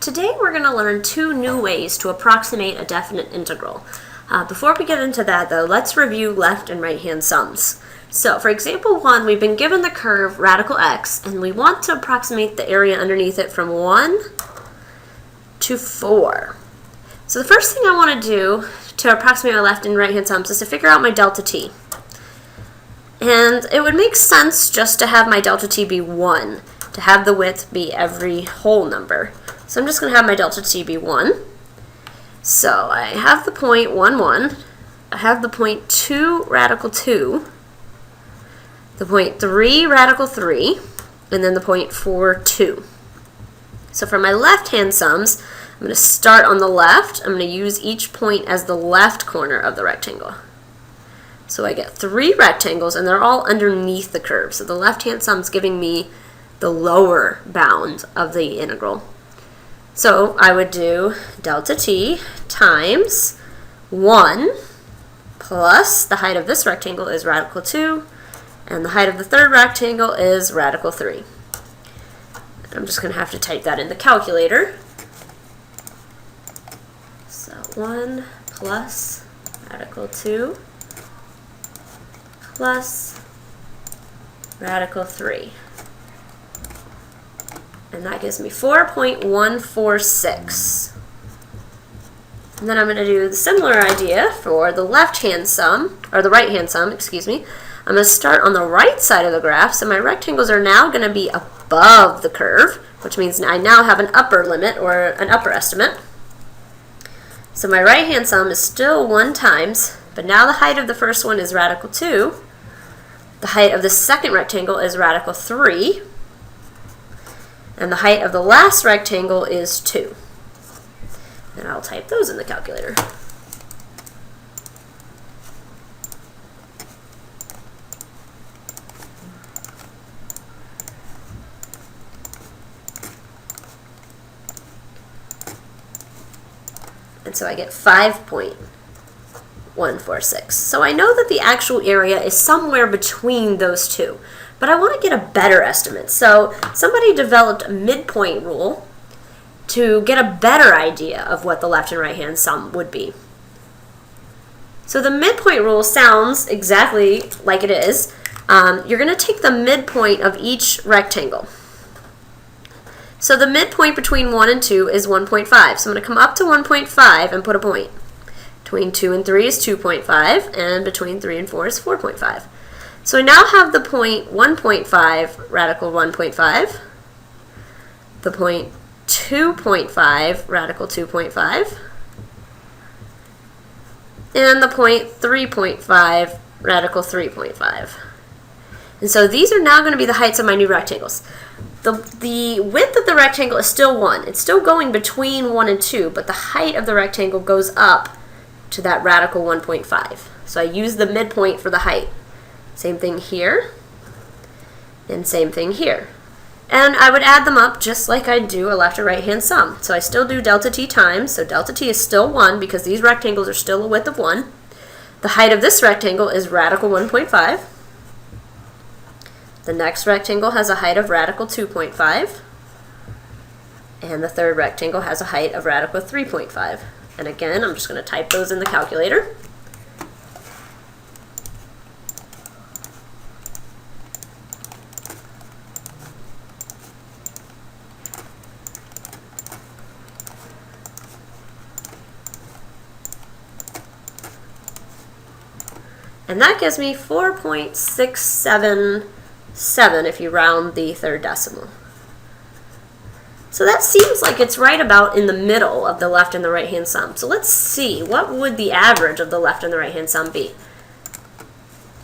Today we're going to learn two new ways to approximate a definite integral. Before we get into that though, let's review left and right hand sums. So for example 1, we've been given the curve radical x and we want to approximate the area underneath it from 1 to 4. So the first thing I want to do to approximate my left and right hand sums is to figure out my delta t. And it would make sense just to have my delta t be 1, to have the width be every whole number. So I'm just going to have my delta t be 1. So I have the point 1, 1. I have the point 2, radical 2. The point 3, radical 3. And then the point 4, 2. So for my left-hand sums, I'm going to start on the left. I'm going to use each point as the left corner of the rectangle. So I get 3 rectangles, and they're all underneath the curve. So the left-hand sum is giving me the lower bound of the integral. So I would do delta t times 1 plus the height of this rectangle is radical 2, and the height of the third rectangle is radical 3. I'm just going to have to type that in the calculator. So 1 plus radical 2 plus radical 3. And that gives me 4.146. And then I'm going to do the similar idea for the left-hand sum, or the right-hand sum, excuse me. I'm going to start on the right side of the graph, so my rectangles are now going to be above the curve, which means I now have an upper limit, or an upper estimate. So my right-hand sum is still 1 times, but now the height of the first one is radical 2. The height of the second rectangle is radical 3. And the height of the last rectangle is 2. And I'll type those in the calculator. And so I get 5.146. So I know that the actual area is somewhere between those two. But I want to get a better estimate. So somebody developed a midpoint rule to get a better idea of what the left and right hand sum would be. So the midpoint rule sounds exactly like it is. You're going to take the midpoint of each rectangle. So the midpoint between 1 and 2 is 1.5. So I'm going to come up to 1.5 and put a point. Between 2 and 3 is 2.5, and between 3 and 4 is 4.5. So I now have the point 1.5, radical 1.5, the point 2.5, radical 2.5, and the point 3.5, radical 3.5. And so these are now going to be the heights of my new rectangles. The width of the rectangle is still 1. It's still going between 1 and 2, but the height of the rectangle goes up to that radical 1.5. So I use the midpoint for the height. Same thing here, and same thing here. And I would add them up just like I do a left or right hand sum. So I still do delta t times, so delta t is still 1 because these rectangles are still a width of 1. The height of this rectangle is radical 1.5. The next rectangle has a height of radical 2.5. And the third rectangle has a height of radical 3.5. And again, I'm just going to type those in the calculator. And that gives me 4.677 if you round the third decimal. So that seems like it's right about in the middle of the left and the right hand sum. So let's see, what would the average of the left and the right hand sum be?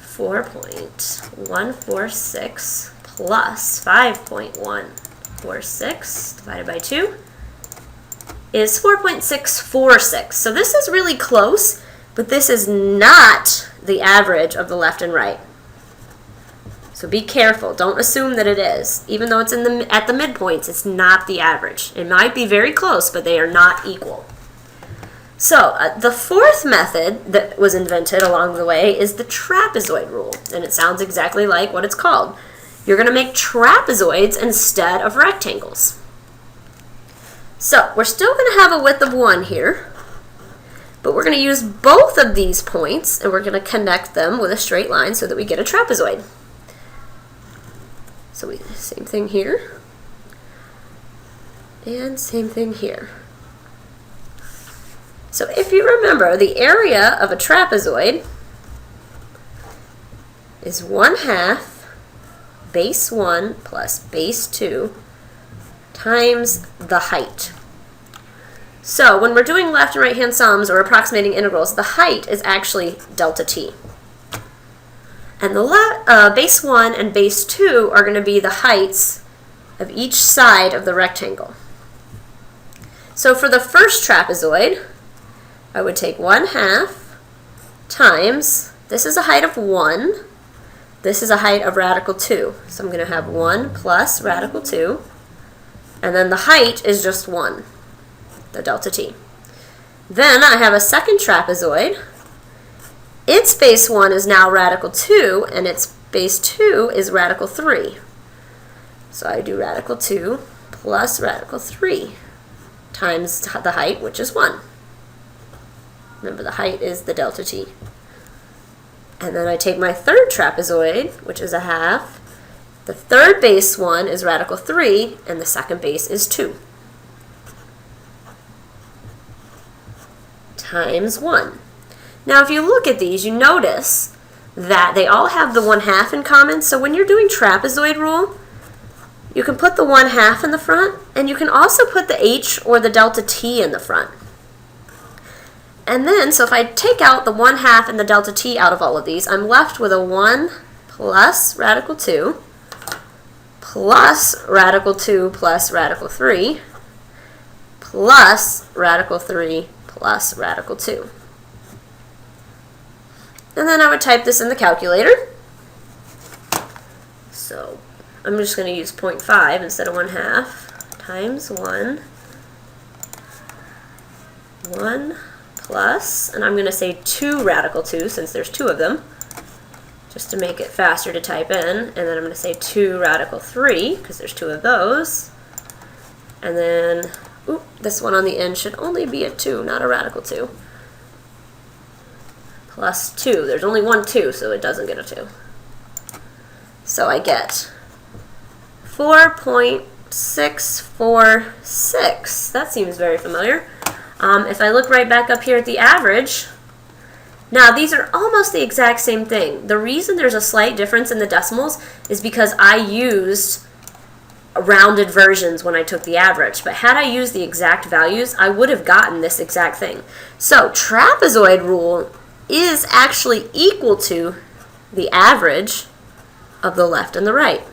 4.146 plus 5.146 divided by 2 is 4.646. So this is really close, but this is not the average of the left and right. So be careful. Don't assume that it is. Even though it's at the midpoints, it's not the average. It might be very close, but they are not equal. So the fourth method that was invented along the way is the trapezoid rule. And it sounds exactly like what it's called. You're going to make trapezoids instead of rectangles. So we're still going to have a width of 1 here, but we're going to use both of these points and we're going to connect them with a straight line so that we get a trapezoid. So same thing here, and same thing here. So if you remember, the area of a trapezoid is 1/2 base 1 plus base 2 times the height. So when we're doing left and right hand sums or approximating integrals, the height is actually delta t. And the base 1 and base 2 are going to be the heights of each side of the rectangle. So for the first trapezoid, I would take 1/2 times, this is a height of 1, this is a height of radical 2. So I'm going to have 1 plus radical 2, and then the height is just 1, the delta t. Then I have a second trapezoid. Its base 1 is now radical 2, and its base 2 is radical 3. So I do radical 2 plus radical 3 times the height, which is 1. Remember, the height is the delta t. And then I take my third trapezoid, which is 1/2. The third base 1 is radical 3, and the second base is 2. Times 1. Now if you look at these, you notice that they all have the 1/2 in common. So when you're doing trapezoid rule, you can put the 1/2 in the front, and you can also put the h or the delta t in the front. And then, so if I take out the 1/2 and the delta t out of all of these, I'm left with a 1 plus radical 2 plus radical 2 plus radical 3 plus radical 3 plus radical 2. And then I would type this in the calculator. So I'm just going to use 0.5 instead of 1/2 times 1 plus, and I'm going to say 2 radical 2 since there's 2 of them, just to make it faster to type in. And then I'm going to say 2 radical 3 because there's 2 of those. And then, this one on the end should only be a 2, not a radical 2. Plus 2. There's only one 2, so it doesn't get a 2. So I get 4.646. That seems very familiar. If I look right back up here at the average, now these are almost the exact same thing. The reason there's a slight difference in the decimals is because I used rounded versions when I took the average. But had I used the exact values, I would have gotten this exact thing. So trapezoid rule is actually equal to the average of the left and the right.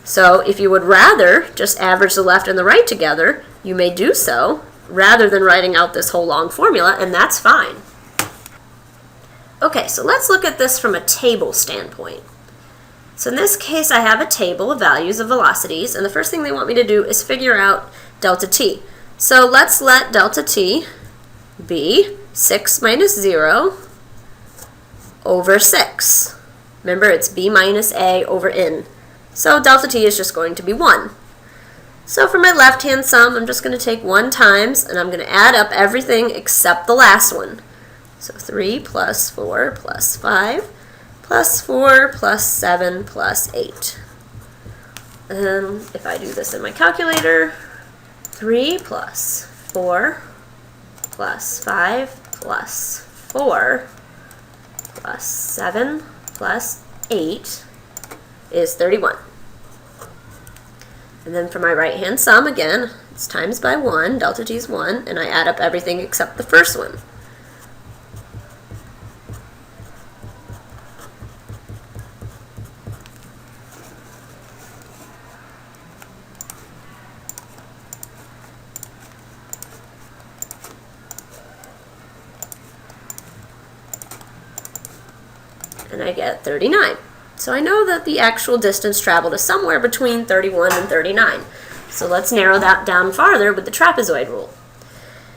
So if you would rather just average the left and the right together, you may do so rather than writing out this whole long formula, and that's fine. Okay, so let's look at this from a table standpoint. So in this case, I have a table of values of velocities, and the first thing they want me to do is figure out delta t. So let's let delta t be 6 minus 0 over 6. Remember, it's b minus a over n. So delta t is just going to be 1. So for my left-hand sum, I'm just going to take 1 times, and I'm going to add up everything except the last one. So 3 plus 4 plus 5 plus 4 plus 7 plus 8. And if I do this in my calculator, 3 plus 4 plus 5 plus 4 plus 7 plus 8 is 31. And then for my right-hand sum, again, it's times by 1, delta t is 1, and I add up everything except the first one. And I get 39. So I know that the actual distance traveled is somewhere between 31 and 39. So let's narrow that down farther with the trapezoid rule.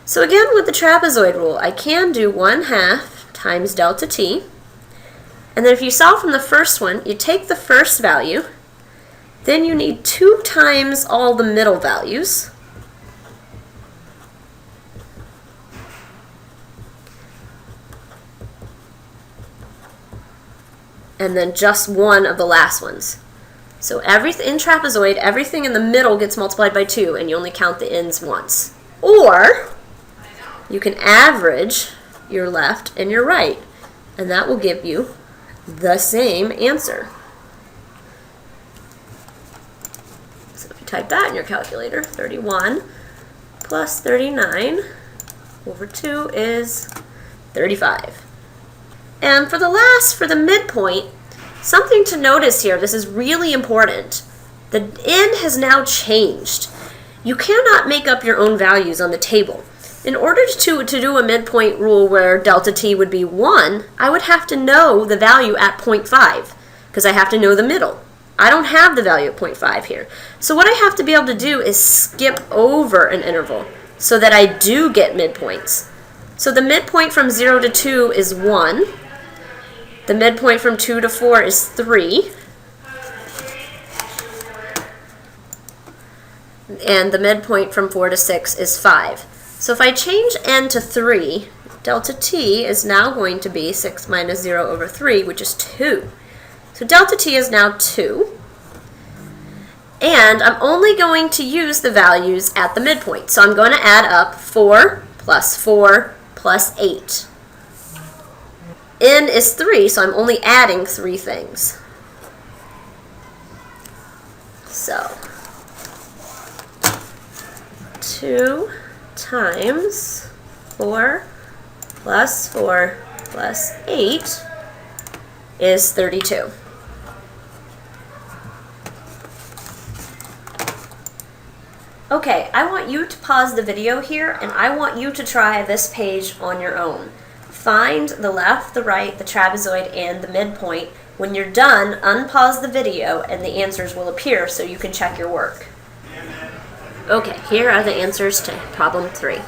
So again, with the trapezoid rule, I can do 1/2 times delta t. And then if you solve from the first one, you take the first value, then you need 2 times all the middle values, and then just one of the last ones. So in trapezoid, everything in the middle gets multiplied by 2, and you only count the ends once. Or you can average your left and your right, and that will give you the same answer. So if you type that in your calculator, 31 plus 39 over 2 is 35. And for the midpoint, something to notice here, this is really important. The n has now changed. You cannot make up your own values on the table. In order to do a midpoint rule where delta t would be 1, I would have to know the value at 0.5, because I have to know the middle. I don't have the value at 0.5 here. So what I have to be able to do is skip over an interval so that I do get midpoints. So the midpoint from 0 to 2 is 1. The midpoint from 2 to 4 is 3. And the midpoint from 4 to 6 is 5. So if I change n to 3, delta t is now going to be 6 minus 0 over 3, which is 2. So delta t is now 2. And I'm only going to use the values at the midpoint. So I'm going to add up 4 plus 8. N is 3, so I'm only adding 3 things. So 2 times 4 plus 8 is 32. Okay, I want you to pause the video here, and I want you to try this page on your own. Find the left, the right, the trapezoid, and the midpoint. When you're done, unpause the video, and the answers will appear so you can check your work. Okay, here are the answers to problem 3.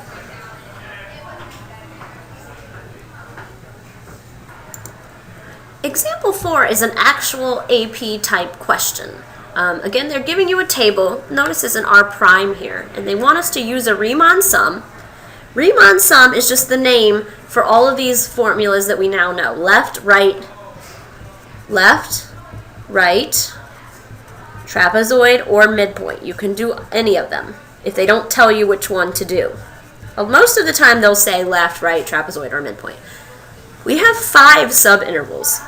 Example 4 is an actual AP type question. Again, they're giving you a table. Notice there's an R prime here, and they want us to use a Riemann sum. Riemann sum is just the name for all of these formulas that we now know. Left, right, trapezoid, or midpoint. You can do any of them if they don't tell you which one to do. Well, most of the time they'll say left, right, trapezoid, or midpoint. We have 5 subintervals.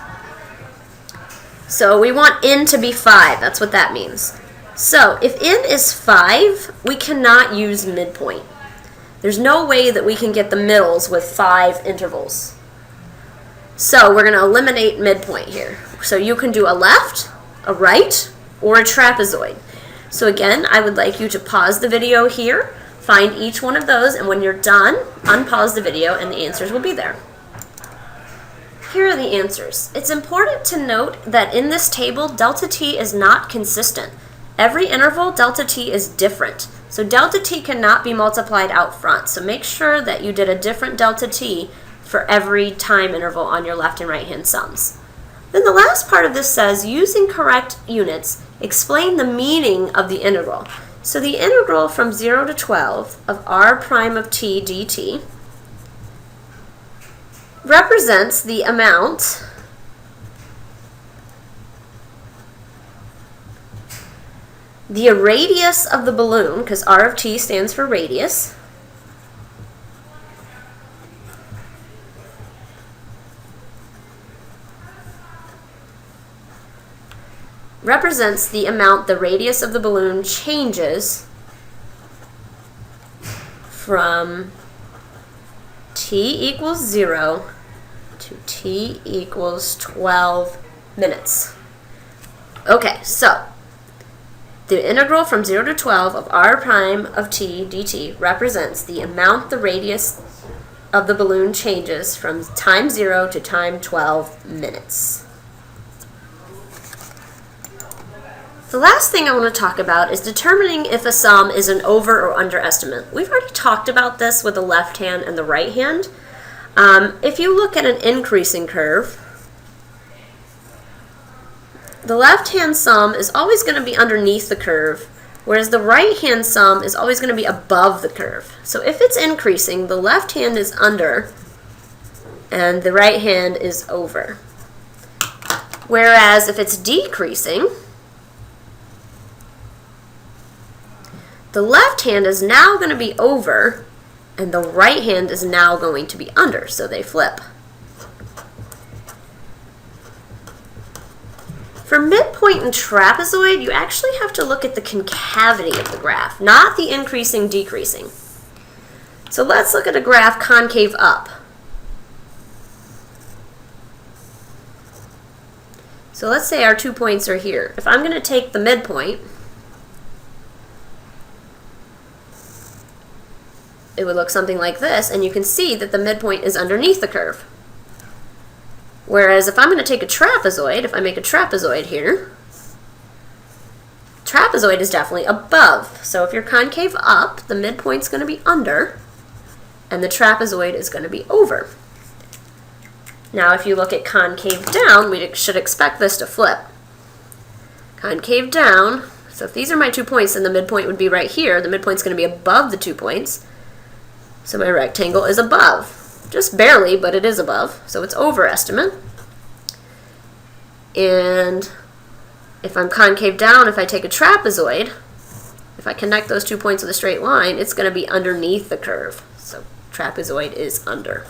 So we want n to be 5. That's what that means. So if n is 5, we cannot use midpoint. There's no way that we can get the middles with 5 intervals. So we're going to eliminate midpoint here. So you can do a left, a right, or a trapezoid. So again, I would like you to pause the video here, find each one of those, and when you're done, unpause the video and the answers will be there. Here are the answers. It's important to note that in this table, delta t is not consistent. Every interval, delta t is different. So delta t cannot be multiplied out front. So make sure that you did a different delta t for every time interval on your left and right hand sums. Then the last part of this says, using correct units, explain the meaning of the integral. So the integral from 0 to 12 of r prime of t dt represents the amount the radius of the balloon, because r of t stands for radius, represents the amount the radius of the balloon changes from t equals 0 to t equals 12 minutes. Okay, so the integral from 0 to 12 of r prime of t dt represents the amount the radius of the balloon changes from time 0 to time 12 minutes. The last thing I want to talk about is determining if a sum is an over or underestimate. We've already talked about this with the left hand and the right hand. If you look at an increasing curve, the left-hand sum is always going to be underneath the curve, whereas the right-hand sum is always going to be above the curve. So if it's increasing, the left hand is under, and the right hand is over. Whereas if it's decreasing, the left hand is now going to be over, and the right hand is now going to be under, so they flip. For midpoint and trapezoid, you actually have to look at the concavity of the graph, not the increasing, decreasing. So let's look at a graph concave up. So let's say our 2 points are here. If I'm going to take the midpoint, it would look something like this, and you can see that the midpoint is underneath the curve. Whereas if I'm going to take a trapezoid, if I make a trapezoid here, trapezoid is definitely above. So if you're concave up, the midpoint's going to be under, and the trapezoid is going to be over. Now if you look at concave down, we should expect this to flip. Concave down, so if these are my 2 points, then the midpoint would be right here. The midpoint's going to be above the 2 points. So my rectangle is above. Just barely, but it is above, so it's over estimate. And if I'm concave down, if I take a trapezoid, if I connect those 2 points with a straight line, it's going to be underneath the curve. So trapezoid is under.